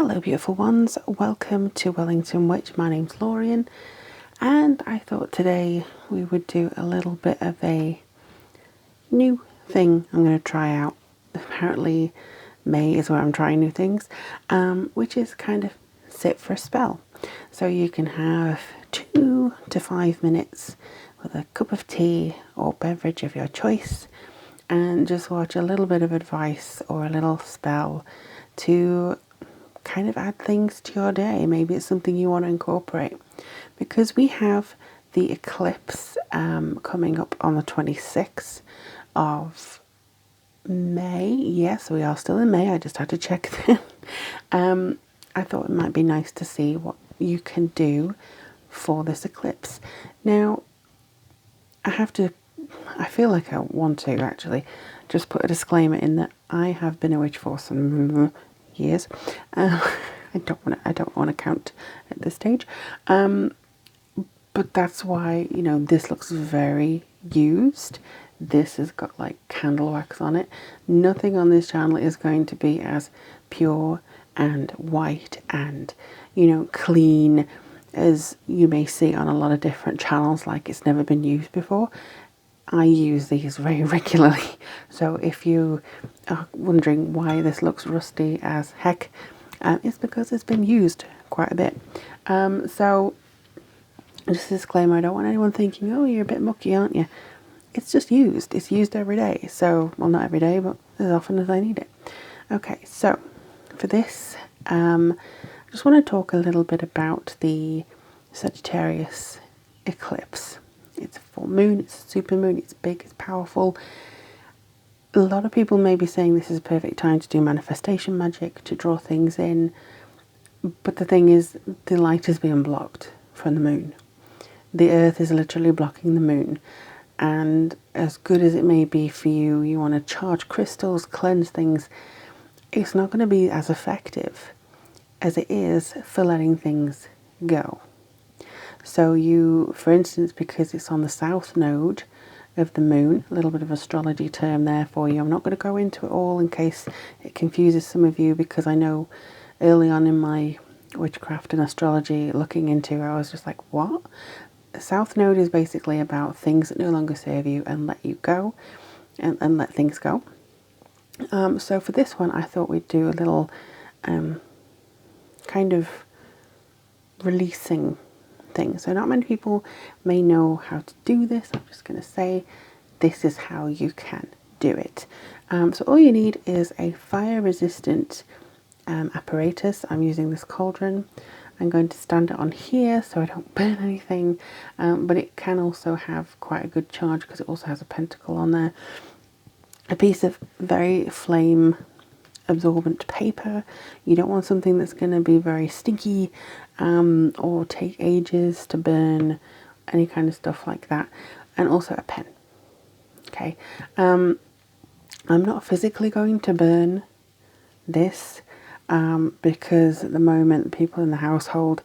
Hello beautiful ones, welcome to Wellington Witch. My name's Lorien and I thought today we would do a little bit of a new thing I'm going to try out. Apparently May is where I'm trying new things, which is kind of sit for a spell. So you can have 2 to 5 minutes with a cup of tea or beverage of your choice and just watch a little bit of advice or a little spell to kind of add things to your day. Maybe it's something you want to incorporate, because we have the eclipse coming up on the 26th of May. Yes, we are still in May. I just had to check that. I thought it might be nice to see what you can do for this eclipse. Now, I feel like I want to actually just put a disclaimer in that I have been a witch for some years. I don't want to count at this stage. But that's why, you know, this looks very used. This has got like candle wax on it. Nothing on this channel is going to be as pure and white and, you know, clean as you may see on a lot of different channels, like it's never been used before. I use these very regularly, so if you are wondering why this looks rusty as heck, it's because it's been used quite a bit. So just a disclaimer, I don't want anyone thinking, oh, you're a bit mucky, aren't you? It's just used. It's used every day. So, well, not every day, but as often as I need it. Okay, so for this, I just want to talk a little bit about the Sagittarius eclipse. It's a full moon, it's a super moon, it's big, it's powerful. A lot of people may be saying this is a perfect time to do manifestation magic, to draw things in. But the thing is, the light is being blocked from the moon. The earth is literally blocking the moon. And as good as it may be for you, you want to charge crystals, cleanse things, it's not going to be as effective as it is for letting things go. So you, for instance, because it's on the south node of the moon, a little bit of astrology term there for you. I'm not going to go into it all in case it confuses some of you, because I know early on in my witchcraft and astrology looking into it, I was just like, what? The south node is basically about things that no longer serve you and let you go and let things go. So for this one, I thought we'd do a little kind of releasing thing. So not many people may know how to do this. I'm just going to say this is how you can do it. So all you need is a fire resistant apparatus. I'm using this cauldron. I'm going to stand it on here so I don't burn anything, but it can also have quite a good charge because it also has a pentacle on there. A piece of very flame absorbent paper. You don't want something that's going to be very stinky or take ages to burn, any kind of stuff like that. And also a pen. Okay, I'm not physically going to burn this because at the moment people in the household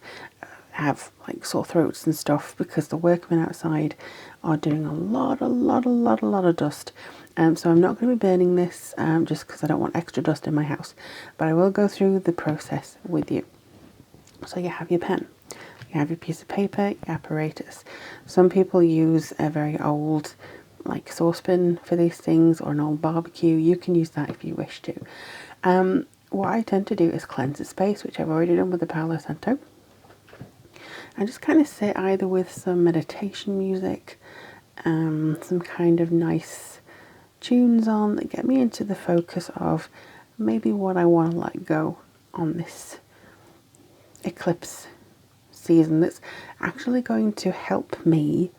have like sore throats and stuff because the workmen outside are doing a lot of dust. So I'm not going to be burning this just because I don't want extra dust in my house, but I will go through the process with you. So you have your pen, you have your piece of paper, your apparatus. Some people use a very old like saucepan for these things, or an old barbecue. You can use that if you wish to. What I tend to do is cleanse the space, which I've already done with the Palo Santo. I just kind of sit either with some meditation music, some kind of nice tunes on that get me into the focus of maybe what I want to let go on this eclipse season that's actually going to help me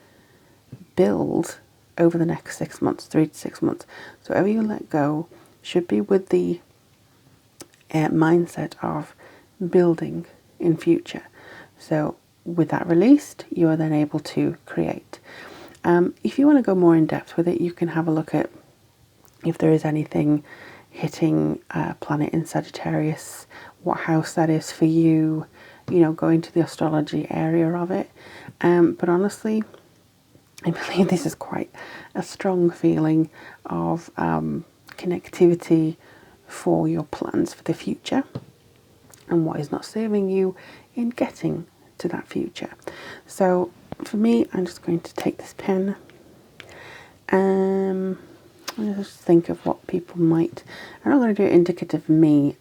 build over the next 6 months, 3 to 6 months. So whatever you let go should be with the mindset of building in future. So with that released, you are then able to create. If you want to go more in depth with it, you can have a look at if there is anything hitting a planet in Sagittarius, what house that is for you, you know, go into the astrology area of it. But honestly, I believe this is quite a strong feeling of connectivity for your plans for the future. and what is not serving you in getting to that future. So for me, I'm just going to take this pen. I'll just think of what people might. I'm not going to do it indicative of me.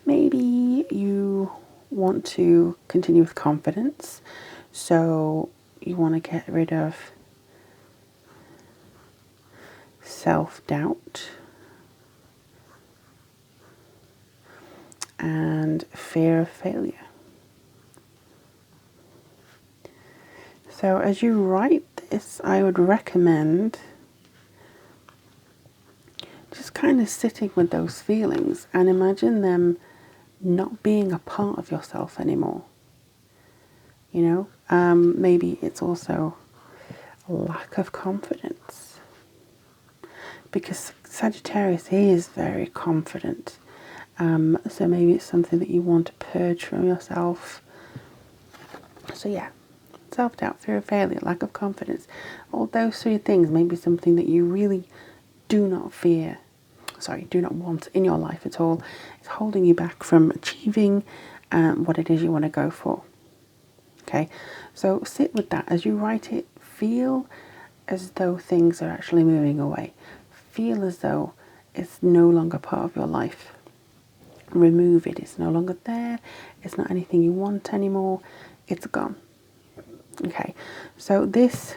Maybe you want to continue with confidence, so you want to get rid of self-doubt and fear of failure. So as you write this, I would recommend just kind of sitting with those feelings and imagine them not being a part of yourself anymore. You know, maybe it's also a lack of confidence, because Sagittarius is very confident. So maybe it's something that you want to purge from yourself. So yeah, self-doubt, fear of failure, lack of confidence, all those three things may be something that you really do not want in your life at all. It's holding you back from achieving what it is you want to go for. Okay, so sit with that as you write it. Feel as though things are actually moving away. Feel as though it's no longer part of your life. Remove it. It's no longer there. It's not anything you want anymore. It's gone. Okay, so this,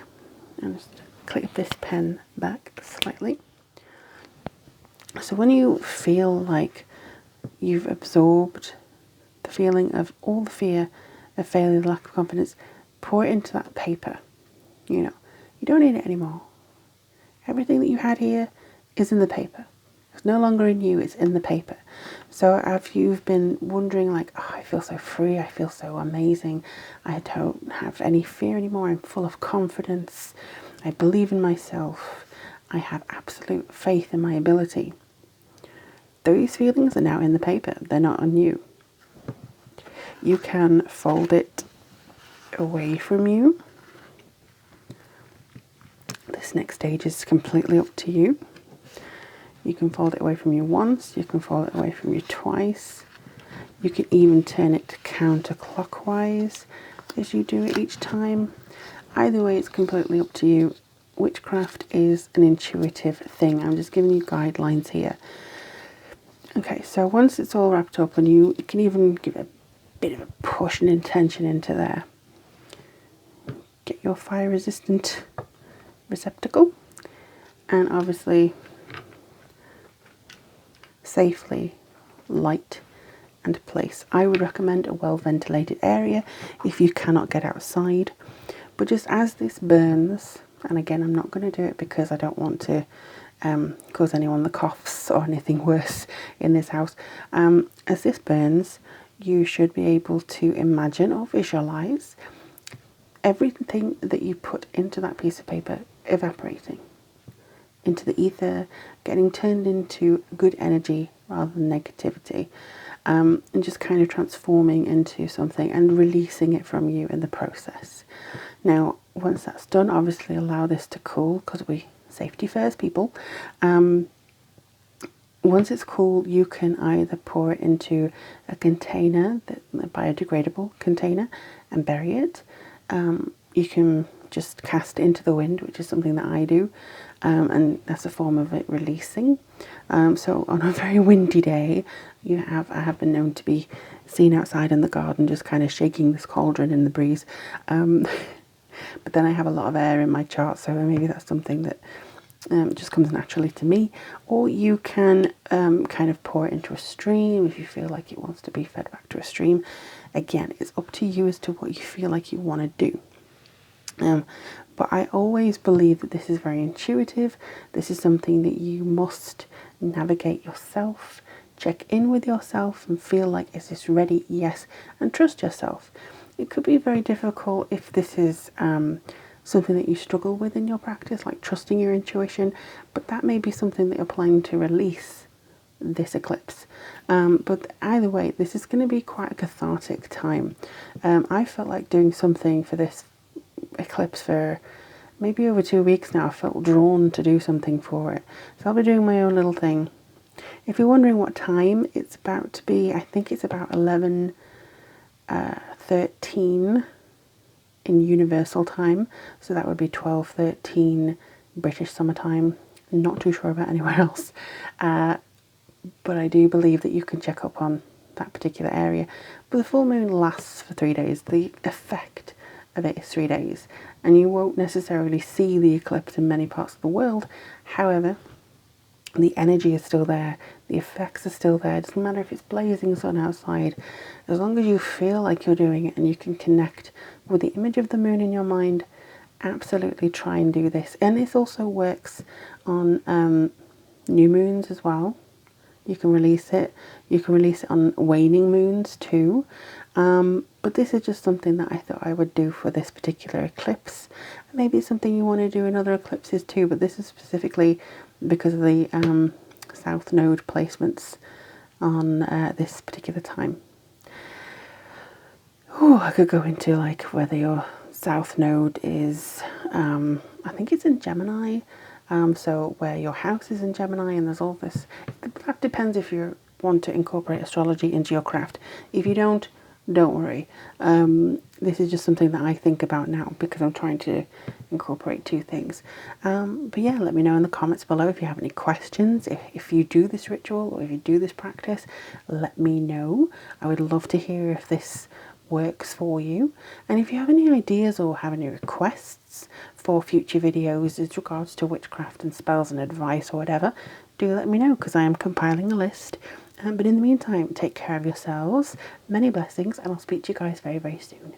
I'll just clip this pen back slightly. So when you feel like you've absorbed the feeling of all the fear of failure, the lack of confidence, pour it into that paper. You know, you don't need it anymore. Everything that you had here is in the paper. It's no longer in you, it's in the paper. So if you've been wondering like, oh, I feel so free, I feel so amazing, I don't have any fear anymore, I'm full of confidence, I believe in myself, I have absolute faith in my ability. Those feelings are now in the paper, they're not on you. You can fold it away from you. This next stage is completely up to you. You can fold it away from you once, you can fold it away from you twice. You can even turn it counterclockwise as you do it each time. Either way, it's completely up to you. Witchcraft is an intuitive thing. I'm just giving you guidelines here. Okay, so once it's all wrapped up, and you can even give it a bit of a push and intention into there. Get your fire resistant receptacle and obviously safely light and place. I would recommend a well ventilated area if you cannot get outside, but just as this burns, and again I'm not going to do it because I don't want to cause anyone the coughs or anything worse in this house. As this burns, you should be able to imagine or visualize everything that you put into that piece of paper evaporating into the ether, getting turned into good energy rather than negativity, and just kind of transforming into something and releasing it from you in the process. Now, once that's done, obviously allow this to cool, because we safety first, people. Once it's cool, you can either pour it into a container, a biodegradable container, and bury it. You can just cast it into the wind, which is something that I do, and that's a form of it releasing. So on a very windy day, I have been known to be seen outside in the garden just kind of shaking this cauldron in the breeze. But then I have a lot of air in my chart, so maybe that's something that just comes naturally to me. Or you can kind of pour it into a stream if you feel like it wants to be fed back to a stream. Again, it's up to you as to what you feel like you want to do. But I always believe that this is very intuitive. This is something that you must navigate yourself, check in with yourself and feel like, is this ready? Yes. And trust yourself. It could be very difficult if this is something that you struggle with in your practice, like trusting your intuition, but that may be something that you're planning to release this eclipse. But either way, this is going to be quite a cathartic time. I felt like doing something for this eclipse for maybe over 2 weeks now. I felt drawn to do something for it. So I'll be doing my own little thing If you're wondering what time it's about to be, I think it's about 11:13 in universal time, so that would be 12:13 British summertime. Not too sure about anywhere else, but I do believe that you can check up on that particular area. But the full moon lasts for 3 days. The effect of it is 3 days, and you won't necessarily see the eclipse in many parts of the world. However, the energy is still there, the effects are still there. It doesn't matter if it's blazing sun outside, as long as you feel like you're doing it and you can connect with the image of the moon in your mind. Absolutely try and do this. And this also works on new moons as well. You can release it. You can release it on waning moons too. But this is just something that I thought I would do for this particular eclipse. Maybe it's something you want to do in other eclipses too, but this is specifically because of the South Node placements on this particular time. Oh, I could go into like whether your South Node is, I think it's in Gemini, so where your house is in Gemini, and there's all this. That depends if you want to incorporate astrology into your craft. If you don't worry. This is just something that I think about now because I'm trying to incorporate two things. But yeah, let me know in the comments below if you have any questions. If you do this ritual or if you do this practice, let me know. I would love to hear if this works for you. And if you have any ideas or have any requests for future videos as regards to witchcraft and spells and advice or whatever, do let me know because I am compiling a list. But in the meantime, take care of yourselves. Many blessings, and I'll speak to you guys very, very soon.